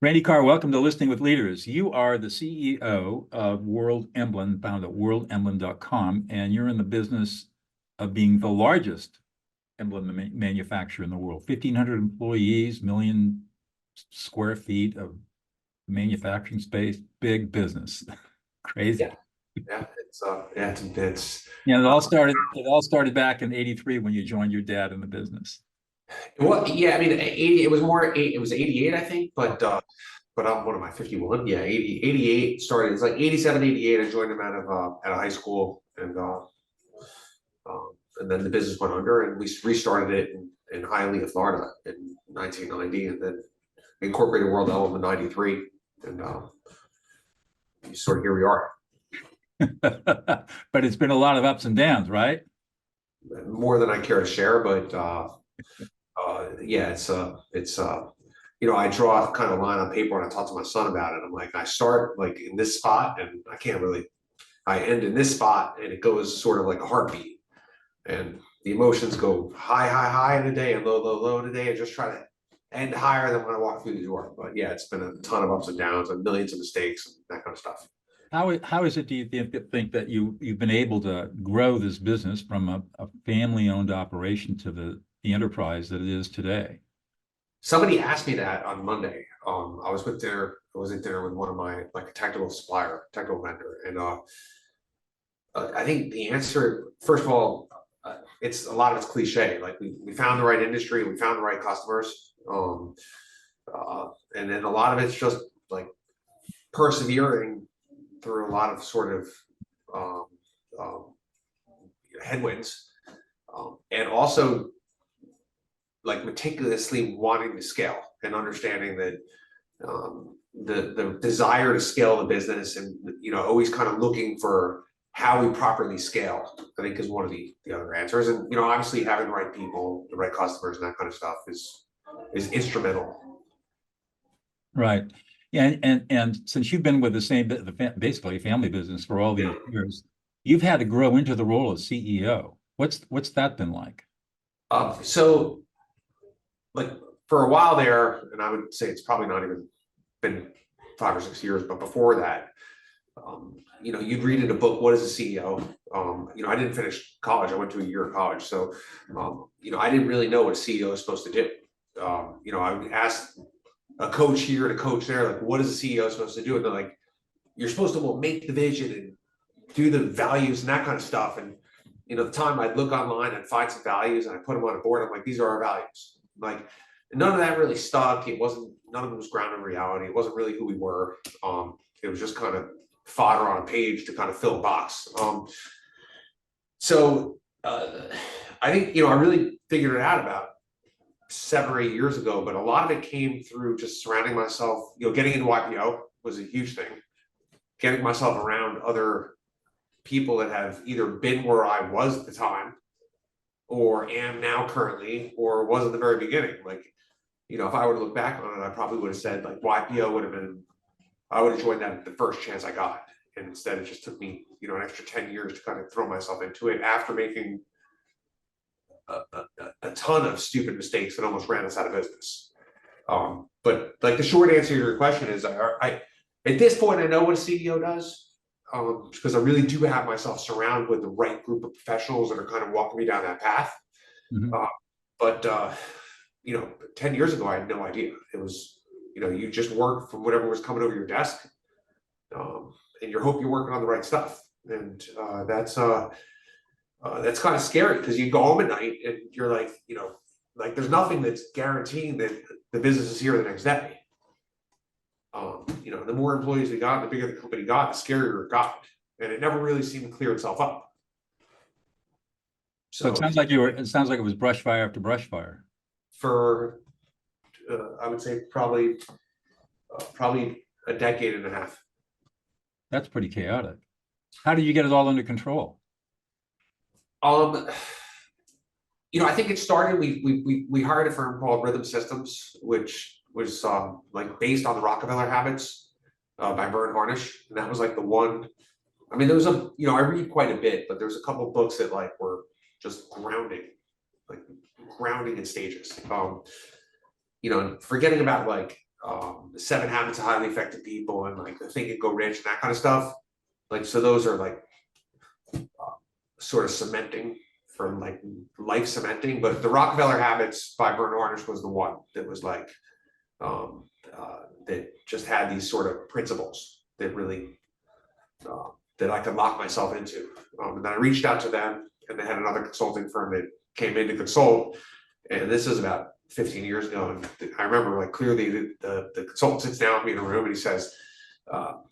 Randy Carr, welcome to Listening with Leaders. You are the CEO of World Emblem, found at worldemblem.com, and you're in the business of being the largest emblem manufacturer in the world. 1,500 employees, million square feet of manufacturing space, big business. Crazy. Yeah, it's Yeah, it all started back in '83 when you joined your dad in the business. well, yeah. I mean, 80. It was more. It was 88, I think. But I'm what am I? 51. Yeah, 80, 88 started. It's like 87, 88. I joined him out of high school, and then the business went under, and we restarted it in Hialeah, Florida, in 1990, and then incorporated World Emblem in '93, and sort of here we are. But it's been a lot of ups and downs, right? More than I care to share, but yeah, I draw a kind of line on paper when I talk to my son about it. I'm like, I start like in this spot, and I end in this spot, and it goes sort of like a heartbeat, and the emotions go high, high, high in a day and low, low, low in a day, and just try to end higher than when I walk through the door. But yeah, it's been a ton of ups and downs and millions of mistakes and that kind of stuff. How is it, do you think that you've been able to grow this business from a family-owned operation to the enterprise that it is today? Somebody asked me that on Monday. I was at dinner with one of my like a technical vendor, and I think the answer, first of all, it's a lot of it's cliche. Like we found the right industry, we found the right customers, and then a lot of it's just like persevering through a lot of sort of um, um, headwinds, and also like meticulously wanting to scale and understanding that the desire to scale the business, and always kind of looking for how we properly scale, I think, is one of the other answers. And obviously having the right people, the right customers, and that kind of stuff is instrumental. Right. Yeah, and since you've been with basically family business for all these Yeah. years, you've had to grow into the role of CEO. What's that been like? So like for a while there, and I would say it's probably not even been 5 or 6 years, but before that, you'd read in a book, what is a CEO? I didn't finish college. I went to a year of college. So, I didn't really know what a CEO is supposed to do. I would ask a coach here and a coach there, like, what is a CEO supposed to do? And they're like, you're supposed to make the vision and do the values and that kind of stuff. And, at the time I'd look online and find some values and I put them on a board. I'm like, these are our values. Like, none of that really stuck. None of it was grounded in reality. It wasn't really who we were. It was just kind of fodder on a page to kind of fill a box. So I think, I really figured it out about 7 or 8 years ago, but a lot of it came through just surrounding myself, getting into YPO was a huge thing. Getting myself around other people that have either been where I was at the time or am now currently, or was at the very beginning. Like, if I were to look back on it, I probably would have said like YPO would have been, I would have joined that the first chance I got. And instead it just took me, an extra 10 years to kind of throw myself into it after making a ton of stupid mistakes that almost ran us out of business. But like the short answer to your question is I at this point, I know what a CEO does, because I really do have myself surrounded with the right group of professionals that are kind of walking me down that path. Mhm. But 10 years ago, I had no idea. It was, you just work from whatever was coming over your desk, and you hope you're working on the right stuff. And that's kind of scary because you go home at night and you're like, like there's nothing that's guaranteeing that the business is here the next day. The more employees we got, the bigger the company got, the scarier it got, and it never really seemed to clear itself up. So it So sounds like it was brush fire after brush fire. for I would say probably a decade and a half. That's pretty chaotic. How did you get it all under control? Um, I think it started. We hired a firm called Rhythm Systems, which was like based on the Rockefeller Habits by Vern Harnish, and that was like the one. I mean, there was I read quite a bit, but there's a couple of books that like were just like grounding in stages. Forgetting about like the 7 Habits of Highly Effective People and like the Think and Go Rich and that kind of stuff. Like, so those are like sort of cementing from like life cementing, but the Rockefeller Habits by Bernard Arnault was the one that was like, that just had these sort of principles that really, that I could lock myself into. And then I reached out to them, and they had another consulting firm that came in to consult. And this is about 15 years ago. And I remember like clearly the consultant sits down with me in a room and he says,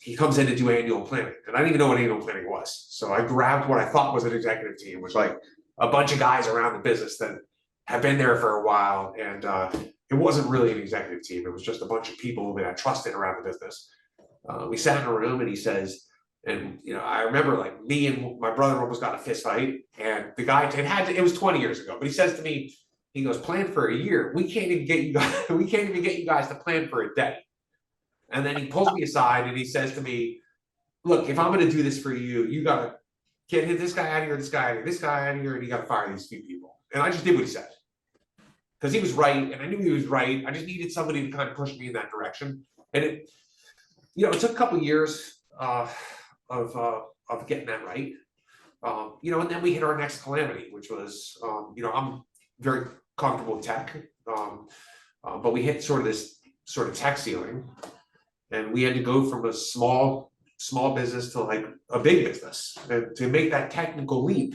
he comes in to do annual planning. And I didn't even know what annual planning was. So I grabbed what I thought was an executive team, which like a bunch of guys around the business that have been there for a while. And it wasn't really an executive team. It was just a bunch of people that I trusted around the business. We sat in a room and he says, and you know, I remember like me and my brother almost got in a fist fight, and the guy it was 20 years ago, but he says to me, he goes, plan for a year. We can't even get you guys, we can't even get you guys to plan for a day. And then he pulls me aside and he says to me, look, if I'm going to do this for you, you got to get this guy out of here, this guy out of here, this guy out of here, and you got to fire these few people. And I just did what he said. Because he was right, and I knew he was right. I just needed somebody to kind of push me in that direction. And it, you know, it took a couple of years of getting that right. You know, and then we hit our next calamity, which was, you know, I'm very comfortable with tech, but we hit sort of this sort of tech ceiling, and we had to go from a small business to like a big business. And to make that technical leap,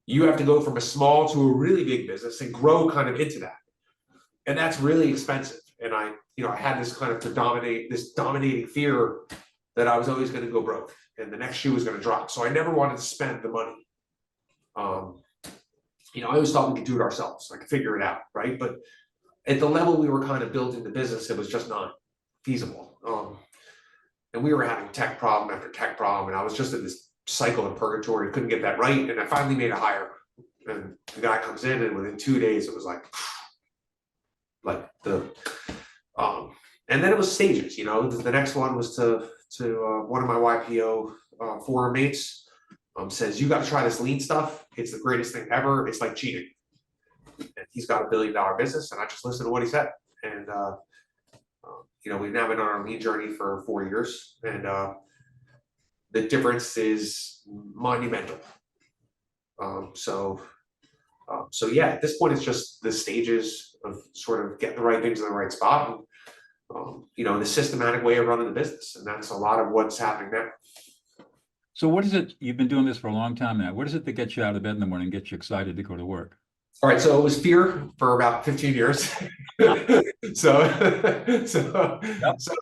you have to go from a small to a really big business and grow kind of into that. And that's really expensive. And I had this kind of dominating fear that I was always going to go broke and the next shoe was going to drop. So I never wanted to spend the money. You know, I always thought we could do it ourselves. I could figure it out, right? But at the level we were kind of building the business, it was just not feasible. And we were having tech problem after tech problem, and I was just in this cycle of purgatory, couldn't get that right. And I finally made a hire, and the guy comes in, and within 2 days, it was like and then it was stages. You know, the next one was to one of my YPO forum mates says, you got to try this lean stuff. It's the greatest thing ever. It's like cheating. And he's got $1 billion business, and I just listened to what he said. And you know, we've now been on our lean journey for 4 years, and the difference is monumental. So yeah, at this point, it's just the stages of sort of getting the right things in the right spot, and you know, the systematic way of running the business, and that's a lot of what's happening now. So what is it, you've been doing this for a long time now, what is it that gets you out of bed in the morning and gets you excited to go to work? All right, so it was fear for about 15 years. so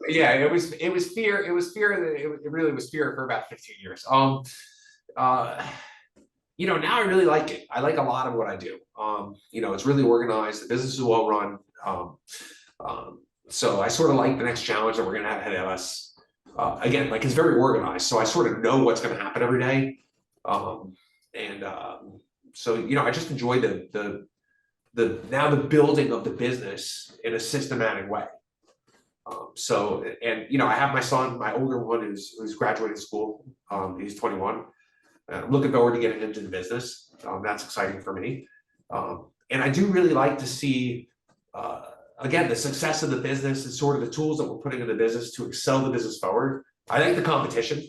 yeah, it was fear. It was fear that it really was fear for about 15 years. You know, now I really like it. I like a lot of what I do. You know, it's really organized. The business is well run. So I sort of like the next challenge that we're going to have ahead of us. Again, like it's very organized. So I sort of know what's going to happen every day. So, you know, I just enjoy the building of the business in a systematic way. So, and, you know, I have my son, my older one who's graduating school. He's 21. I'm looking forward to getting into the business. That's exciting for me. And I do really like to see, again, the success of the business and sort of the tools that we're putting in the business to excel the business forward. I like the competition.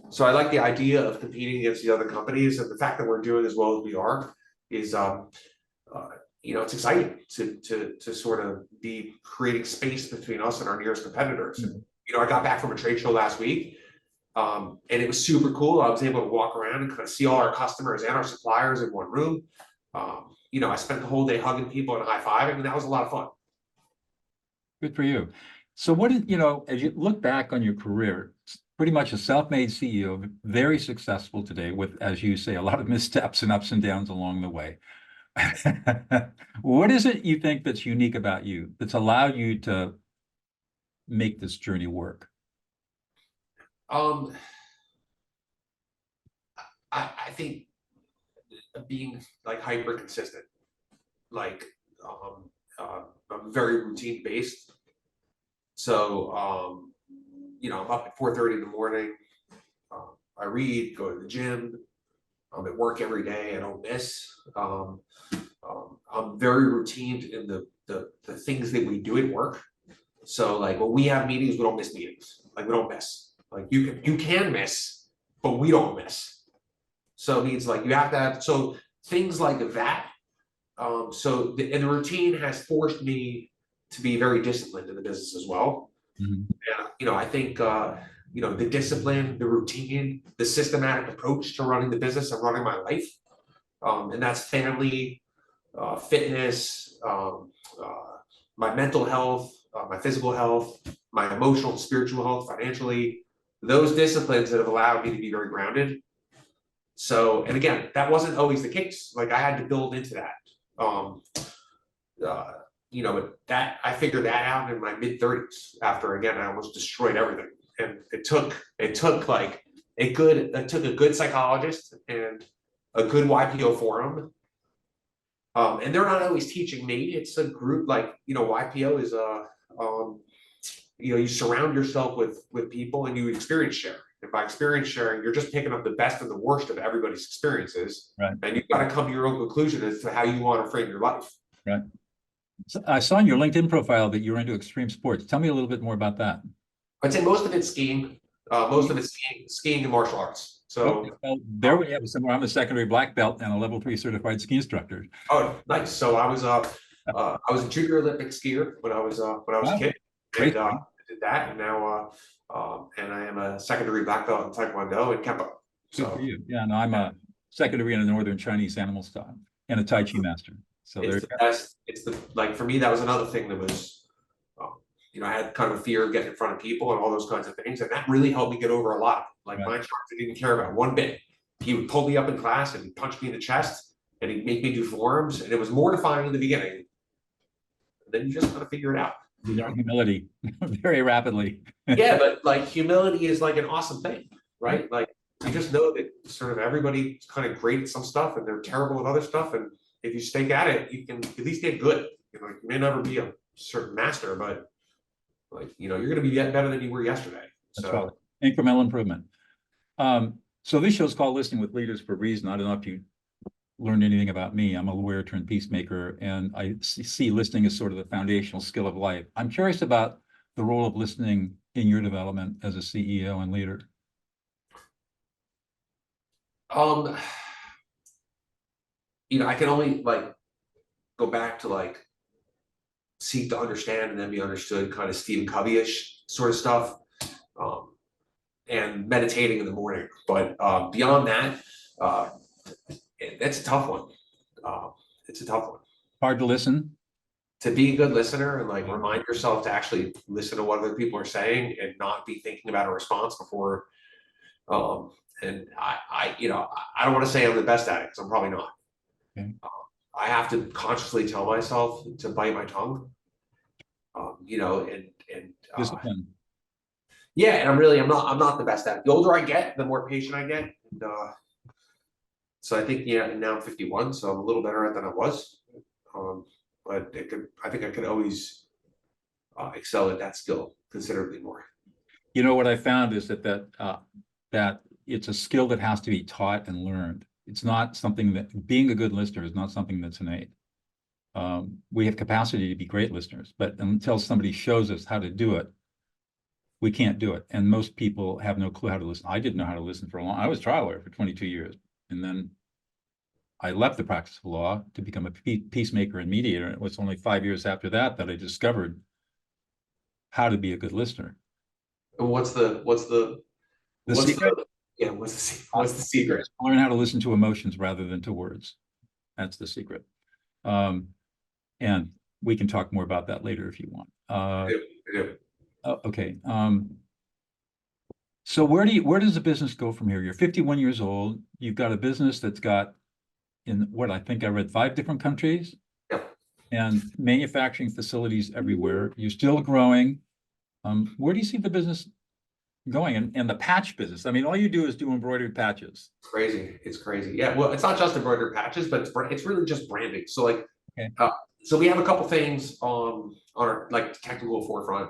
So I like the idea of competing against the other companies, and the fact that we're doing as well as we are is, you know, it's exciting to sort of be creating space between us and our nearest competitors. Mm-hmm. You know, I got back from a trade show last week, and it was super cool. I was able to walk around and kind of see all our customers and our suppliers in one room. You know, I spent the whole day hugging people and high-fiving, and that was a lot of fun. Good for you. So what did, you know, as you look back on your career, pretty much a self-made CEO, very successful today with, as you say, a lot of missteps and ups and downs along the way. What is it you think that's unique about you that's allowed you to make this journey work? I think being like hyper consistent, like I'm very routine based. So you know, I'm up at 4:30 in the morning. I read, go to the gym. I'm at work every day. I don't miss. I'm very routine in the things that we do at work. So like when we have meetings, we don't miss meetings. Like we don't miss. Like you can miss, but we don't miss. So it means like you have to have so things like that. So and the routine has forced me to be very disciplined in the business as well. Mhm. And I think the discipline, the routine, the systematic approach to running the business and running my life, and that's family, fitness, my mental health, my physical health, my emotional and spiritual health, financially, those disciplines that have allowed me to be very grounded. So, and again, that wasn't always the case. Like I had to build into that. But that I figured that out in my mid-30s after again I almost destroyed everything. And it took like a good psychologist and a good YPO forum. And they're not always teaching me. It's a group like YPO is you surround yourself with people and you experience share. And by experience sharing, you're just picking up the best and the worst of everybody's experiences. Right. And you've got to come to your own conclusion as to how you want to frame your life. Right. So I saw in your LinkedIn profile that you're into extreme sports. Tell me a little bit more about that. I'd say most of it's skiing. Most of it's skiing and martial arts. So okay, well, there we have it somewhere. I'm a secondary black belt and a level 3 certified ski instructor. oh, nice. So I was a junior Olympic skier when I was a kid, and I did that, and now and I am a secondary black belt in Taekwondo and Kempo. Good for you. Yeah, no, I'm a second degree in a Northern Chinese animal style and a Tai Chi master. So it's the best. It's the like for me that was another thing that was, I had kind of a fear of getting in front of people and all those kinds of things, and that really helped me get over a lot. Like my instructor didn't care about one bit. He would pull me up in class and he'd punch me in the chest and he'd make me do forms, and it was mortifying in the beginning. And then you just got to figure it out. You learn humility very rapidly. Yeah, but like humility is like an awesome thing, right? Like you just know that sort of everybody's kind of great at some stuff and they're terrible at other stuff, and if you stake at it, you can at least get good. You may never be a certain master, but like you're going to be better than you were yesterday. That's right. Incremental improvement. So this show's called Listening with Leaders for a reason. I don't know if you learned anything about me. I'm a lawyer turned peacemaker, and I see listening as sort of the foundational skill of life. I'm curious about the role of listening in your development as a CEO and leader. I can only go back to seek to understand and then be understood, kind of Stephen Covey-ish sort of stuff, and meditating in the morning. But beyond that, it's a tough one. It's a tough one. Hard to listen. To be a good listener and remind yourself to actually listen to what other people are saying and not be thinking about a response before. And I don't want to say I'm the best at it because I'm probably not. Okay. I have to consciously tell myself to bite my tongue. Discipline. Yeah, and I'm not the best at it. The older I get, the more patient I get. And, so I think now I'm 51, so I'm a little better at it than I was. But I think I could always excel at that skill considerably more. What I found is that it's a skill that has to be taught and learned. It's not something that being a good listener is not something that's innate. We have capacity to be great listeners, but until somebody shows us how to do it, we can't do it. And most people have no clue how to listen. I didn't know how to listen for a long. I was a trial lawyer for 22 years, and then I left the practice of law to become a peacemaker and mediator. And it was only 5 years after that I discovered how to be a good listener. And what's the secret? What's the secret? Learn how to listen to emotions rather than to words. That's the secret. And we can talk more about that later if you want. Okay. So where does the business go from here? You're 51 years old. You've got a business that's got in what I think I read 5 different countries. Yep. And manufacturing facilities everywhere. You're still growing. Where do you see the business going? And the patch business. I mean, all you do is do embroidered patches. It's crazy. Yeah. Well, it's not just embroidered patches, but it's really just branding. So so we have a couple things on our technical forefront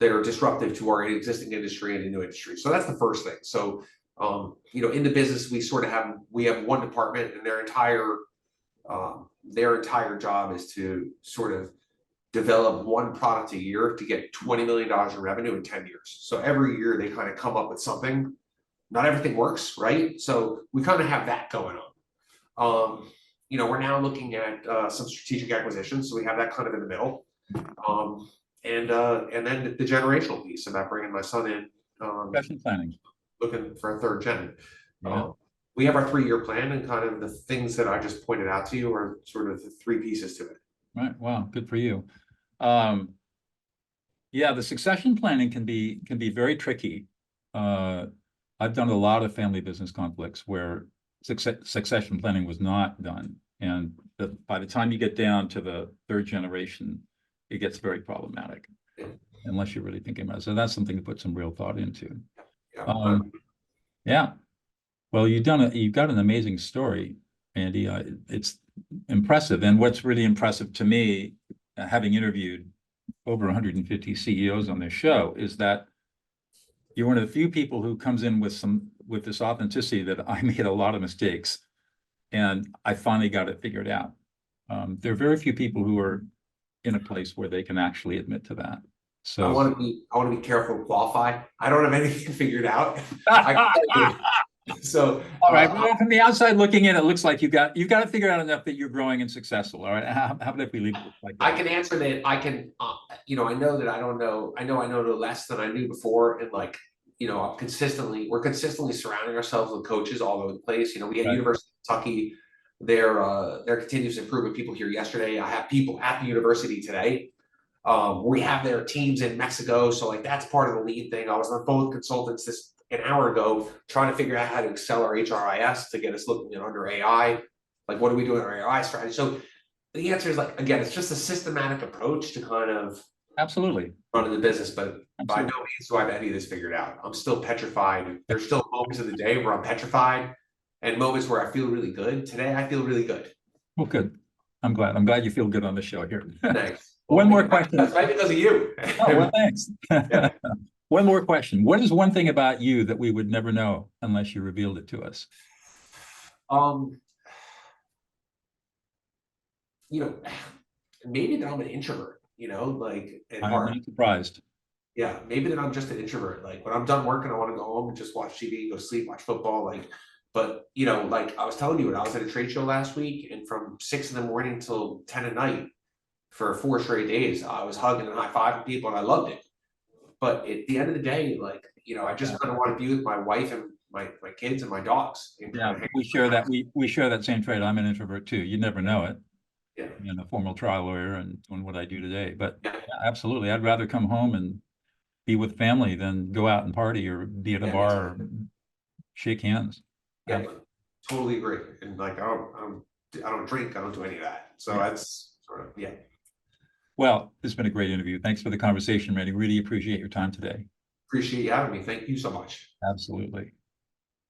that are disruptive to our existing industry and the new industry. So that's the first thing. So in the business, we have one department, and their entire job is to sort of develop one product a year to get $20 million in revenue in 10 years. So every year they kind of come up with something. Not everything works, right? So we kind of have that going on. We're now looking at some strategic acquisitions, so we have that kind of in the middle. And then the generational piece about bringing my son in. Succession planning. Looking for a third gen. Yeah. We have our 3-year plan, and kind of the things that I just pointed out to you are sort of the 3 pieces to it. Right. Wow. Good for you. Yeah, the succession planning can be very tricky. I've done a lot of family business conflicts where succession planning was not done, and by the time you get down to the 3rd generation, it gets very problematic, unless you're really thinking about it. So that's something to put some real thought into. Yeah. Well, you've got an amazing story, Andy. It's impressive, and what's really impressive to me, having interviewed over 150 CEOs on this show, is that you're one of the few people who comes in with this authenticity that I made a lot of mistakes, and I finally got it figured out. There are very few people who are in a place where they can actually admit to that. So I want to be careful to qualify. I don't have anything figured out. So all right, well, from the outside looking in, it looks like you've got it figured out enough that you're growing and successful. All right, how about if we leave it like that? I can answer that. I can, I know that I don't know. I know less than I knew before, and we're consistently surrounding ourselves with coaches all over the place. We had University of Kentucky, their continuous improvement people here yesterday. I have people at the university today. We have their teams in Mexico, so that's part of the lead thing. I was on the phone with consultants an hour ago trying to figure out how to excel our HRIS to get us looking at under AI. What are we doing in our AI strategy? So the answer is again, it's just a systematic approach to kind of absolutely running the business, but by absolutely. no means do I have any of this figured out. I'm still petrified. There's still moments of the day where I'm petrified and moments where I feel really good. Today, I feel really good. Well, good. I'm glad you feel good on the show here. Thanks. One more question. That's right because of you. Oh, well, thanks. Yeah. One more question. What is one thing about you that we would never know unless you revealed it to us? Maybe that I'm an introvert, at I'm heart. not surprised. Yeah, maybe that I'm just an introvert. When I'm done working, I want to go home and just watch TV, go sleep, watch football. But I was telling you, I was at a trade show last week, and from 6 in the morning till 10 at night for 4 straight days, I was hugging and high-fiving people, and I loved it. But at the end of the day, I just kind of want to be with my wife and my kids and my dogs. Yeah, we share that same trait. I'm an introvert too. You never know it. Yeah. I'm a former trial lawyer and doing what I do today. But yeah, absolutely, I'd rather come home and be with family than go out and party or be at a bar or shake hands. Yeah, totally agree. And I don't drink. I don't do any of that. So that's sort of Well, it's been a great interview. Thanks for the conversation, Randy. Really appreciate your time today. Appreciate you having me. Thank you so much. Absolutely.